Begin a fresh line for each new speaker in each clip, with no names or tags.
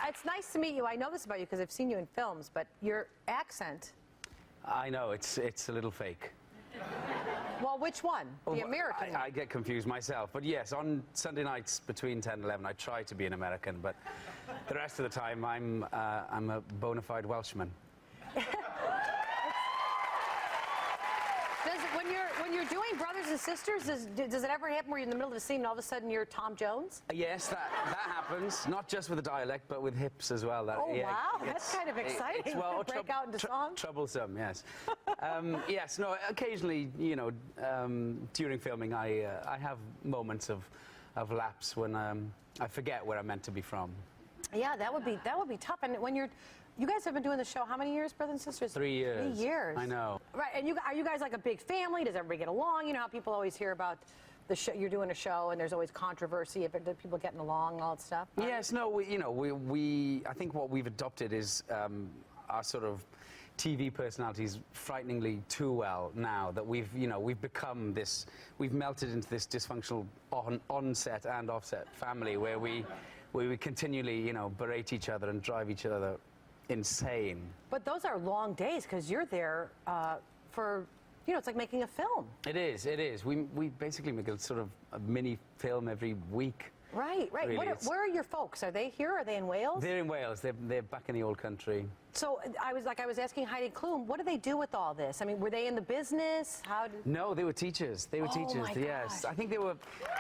It's nice to meet you. I know this about you because I've seen you in films, but your accent...
I know, it's a little fake.
Well, which one? The American one?
I get confused myself. But yes, on Sunday nights between 10 and 11, I try to be an American, but the rest of the time, I'm a bona fide Welshman.
When you're doing Brothers and Sisters, does it ever happen where you're in the middle of a scene and all of a sudden you're Tom Jones?
Yes, that happens. Not just with the dialect, but with hips as well.
Oh, yeah, wow, that's kind of exciting.
Well,
break out into song?
Troublesome, yes. Yes, no, occasionally, you know, during filming, I have moments of lapse when I forget where I'm meant to be from.
Yeah, that would be tough. And when you guys have been doing the show how many years, Brothers and Sisters?
3 years.
3 years.
I know.
Right, and are you guys like a big family? Does everybody get along? You know how people always hear about the show, you're doing a show and there's always controversy if people getting along and all that stuff?
Yes, no, I think what we've adopted is our sort of TV personalities frighteningly too well now that we've become this, we've melted into this dysfunctional on-set and off-set family where we continually, berate each other and drive each other insane.
But those are long days because you're there for, it's like making a film.
It is, it is. We basically make a sort of a mini film every week.
Right, right.
Really,
where are your folks? Are they here? Are they in Wales?
They're in Wales. They're back in the old country.
So I was asking Heidi Klum, what do they do with all this? I mean, were they in the business?
No, they were teachers. They were teachers.
My
yes,
gosh.
I think they were.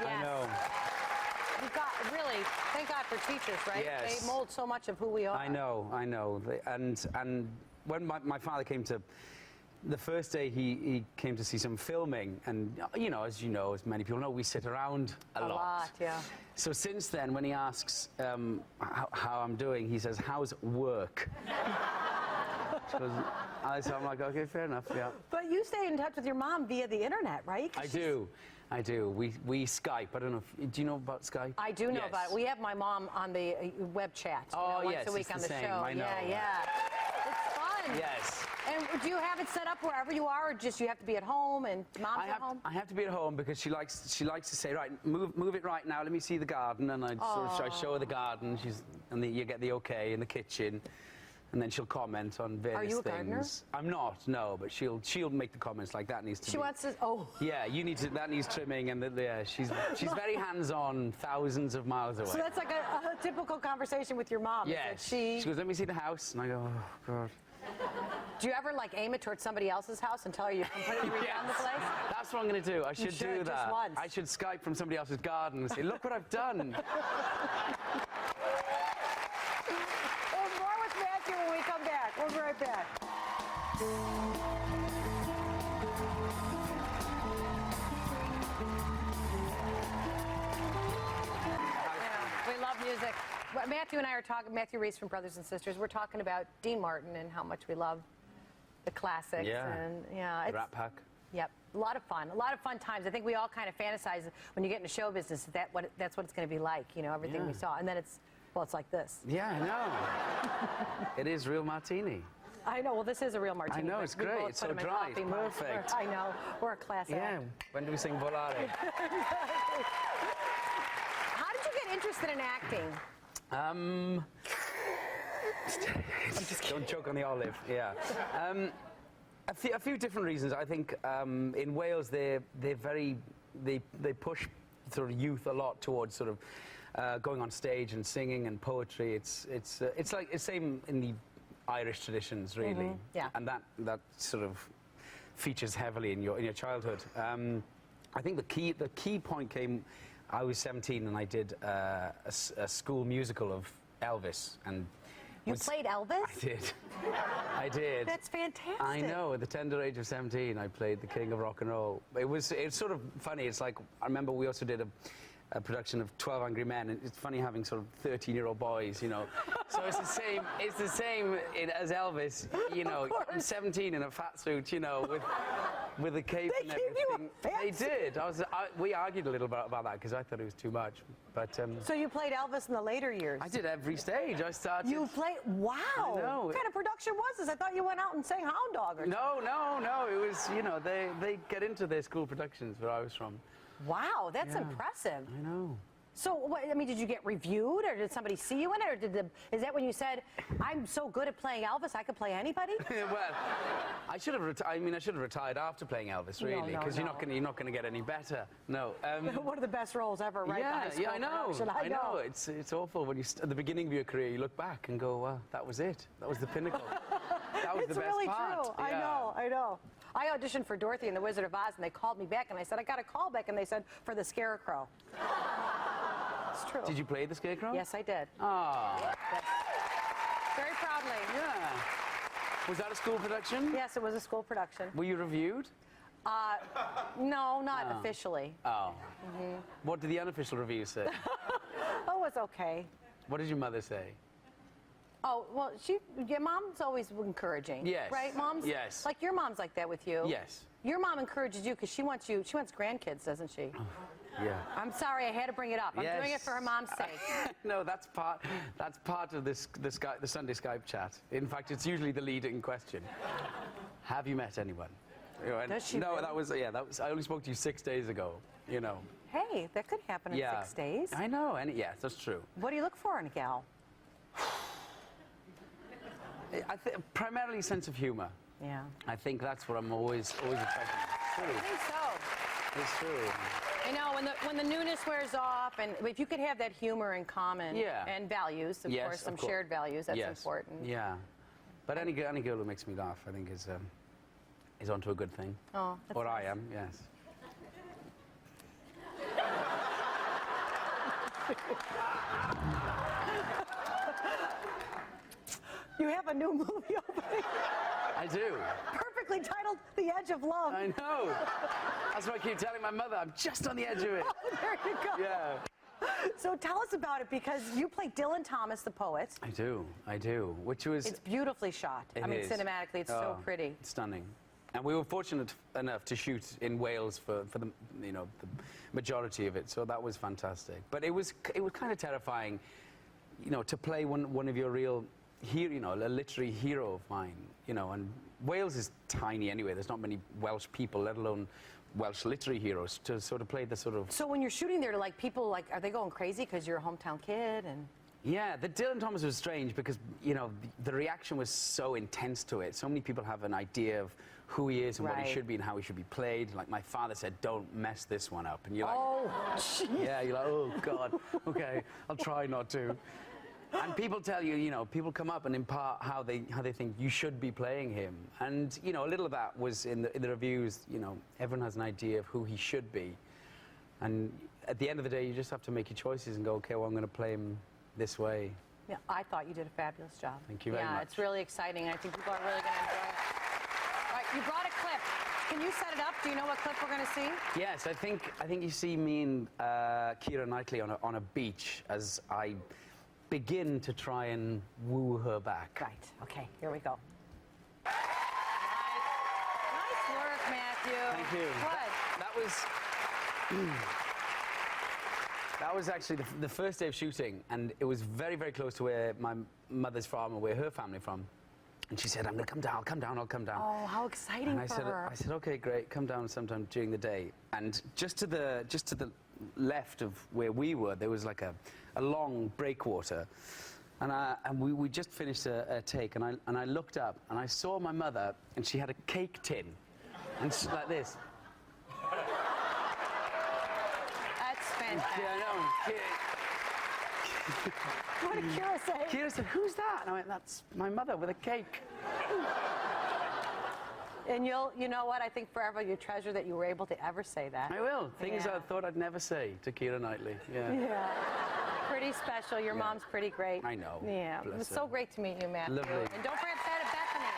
Yes.
I know.
You've got really, thank God for teachers, right?
Yes.
They mold so much of who we are.
I know. And when my father came to, the first day he came to see some filming, and as many people know, we sit around a lot.
Yeah.
So since then, when he asks how I'm doing, he says, "How's work?" So I'm like, okay, fair enough, yeah.
But you stay in touch with your mom via the internet, right?
I do. We Skype. I don't know do you know about Skype?
I do know about it. We have my mom on the web chat. Once a week on the show.
I know.
Yeah. It's fun.
Yes.
And do you have it set up wherever you are, or just you have to be at home and mom's at home?
I have to be at home because she likes to say, right, move it right now. Let me see the garden, and I show her the garden. You get the okay in the kitchen. And then she'll comment on various things. Are you a gardener? I'm not, no, but she'll make the comments like that needs to.
She wants to. Oh.
Yeah, that needs trimming, and she's very hands-on, thousands of miles away.
So that's like a typical conversation with your mom.
Yes. She goes, let me see the house, and I go, oh God.
Do you ever aim it towards somebody else's house and tell her you completely redone the place?
That's what I'm going to do. I should do that.
Just once.
I should Skype from somebody else's garden and say, look what I've done.
We'll be right back. We love music. Matthew and I are talking, Matthew Rhys from Brothers and Sisters, we're talking about Dean Martin and how much we love the classics.
Yeah.
And
the Rat Pack.
Yep. A lot of fun times. I think we all kind of fantasize when you get into show business that's what it's going to be like, everything we saw. And then it's like this.
Yeah, I know. It is real martini.
I know. Well, this is a real martini.
I know, it's great. It's so dry. It's perfect.
I know. We're a class act.
Yeah. When do we sing Volare?
How did you get interested in acting?
Don't choke on the olive. Yeah. A few different reasons. I think in Wales they push sort of youth a lot towards sort of going on stage and singing and poetry. It's like it's same in the Irish traditions, really.
Mm-hmm. Yeah.
And that sort of features heavily in your childhood. I think the key point came. I was 17 and I did a school musical of Elvis. And
you played Elvis?
I did. I did.
That's fantastic.
I know. At the tender age of 17, I played the king of rock and roll. It's sort of funny. It's like I remember we also did a production of 12 Angry Men, and it's funny having sort of 13-year-old boys, So it's the same as Elvis, I'm 17 in a fat suit, with with a cape
They
and
gave you a
everything.
fancy-
They did. We argued a little bit about that because I thought it was too much. But
So you played Elvis in the later years?
I did every stage. I started.
You played? Wow.
I know.
What kind of production was this? I thought you went out and sang Hound Dog or something.
No. It was, they get into their school productions where I was from.
Wow, that's
Yeah.
impressive.
I know.
So, did you get reviewed, or did somebody see you in it, or is that when you said, "I'm so good at playing Elvis, I could play anybody"?
Well, I should have. I should have retired after playing Elvis, really, because
no.
you're not going to get any better. No.
One of the best roles ever, right?
Yeah, I know.
Production. I know.
It's awful when at the beginning of your career, you look back and go, "Well, that was it. That was the pinnacle. That was
It's
the best
really
part."
true.
Yeah.
I know. I auditioned for Dorothy and the Wizard of Oz, and they called me back, and I said, "I got a call back," and they said, "For the Scarecrow." It's true.
Did you play the Scarecrow?
Yes, I did.
Ah.
Yes. Very proudly.
Yeah. Was that a school production?
Yes, it was a school production.
Were you reviewed?
No, not officially.
Oh. What did the unofficial review say?
Oh, it was okay.
What did your mother say?
Oh, well, your mom's always encouraging.
Yes.
Right, moms?
Yes.
Like your mom's like that with you.
Yes.
Your mom encourages you because she wants grandkids, doesn't she?
Yeah.
I'm sorry, I had to bring it up. I'm doing it for her mom's sake.
No, that's part of the Sunday Skype chat. In fact, it's usually the leading question. Have you met anyone?
Does she
No,
really?
that was I only spoke to you 6 days ago.
Hey, that could happen in 6 days.
I know, and yes, that's true.
What do you look for in a gal?
I think primarily sense of humor.
Yeah.
I think that's what I'm always attracted to.
I think so.
It's true.
I know, when the newness wears off, and if you could have that humor in common,
Yeah.
and values, of
Yes,
course, some
of course.
shared values, that's
Yes.
important.
Yeah. But any girl who makes me laugh, I think, is onto a good thing.
Oh, that's
Or
nice.
I am, yes.
You have a new movie opening,
I do.
perfectly titled "The Edge of Love."
I know. That's what I keep telling my mother. I'm just on the edge of it.
There you go.
Yeah.
So tell us about it, because you play Dylan Thomas, the poet.
I do. Which was...
It's beautifully shot.
It is.
Cinematically, it's so
Oh,
pretty.
It's stunning. And we were fortunate enough to shoot in Wales for the the majority of it, so that was fantastic. But it was kind of terrifying, to play one of your real a literary hero of mine, and Wales is tiny anyway. There's not many Welsh people, let alone Welsh literary heroes, to sort of play the sort of...
So when you're shooting there, people are they going crazy because you're a hometown kid? And
Yeah, the Dylan Thomas was strange because, the reaction was so intense to it. So many people have an idea of who he is and what he
Right.
should be and how he should be played. Like my father said, don't mess this one up. And you're like,
oh, geez.
yeah, you're like, oh God, okay, I'll try not to. And people tell you, people come up and impart how they think you should be playing him. And, a little of that was in the reviews, everyone has an idea of who he should be. And at the end of the day, you just have to make your choices and go, okay, well, I'm going to play him this way.
Yeah, I thought you did a fabulous job.
Thank you very much.
Yeah, it's really exciting. I think people are really going to enjoy it. All right, you brought a clip. Can you set it up? Do you know what clip we're going to see?
Yes, I think you see me and Keira Knightley on a beach as I begin to try and woo her back.
Right. Okay, here we go. Nice work, Matthew.
Thank you.
Good.
That was actually the first day of shooting, and it was very, very close to where my mother's from and where her family from. And she said, I'm going to come down, I'll come down.
Oh, how exciting
And
for her.
I said, okay, great, come down sometime during the day. And just to the left of where we were, there was like a long breakwater. And we just finished a take, and I looked up, and I saw my mother, and she had a cake tin. And she's like this.
That's fantastic.
Yeah, I know.
What did Keira say?
Keira said, who's that? And I went, that's my mother with a cake.
And you know what? I think forever you treasure that you were able to ever say that.
I will. Things
Yeah.
I thought I'd never say to Keira Knightley. Yeah.
Yeah. Pretty special. Your mom's pretty great.
I know.
Yeah.
Bless
It was
her.
so great to meet you, Matthew.
Lovely.
And don't forget Bethany.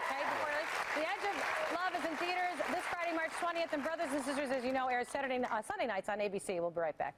Okay, before this. The Edge of Love is in theaters this Friday, March 20th, and Brothers and Sisters, as you know, airs Sunday nights on ABC. We'll be right back.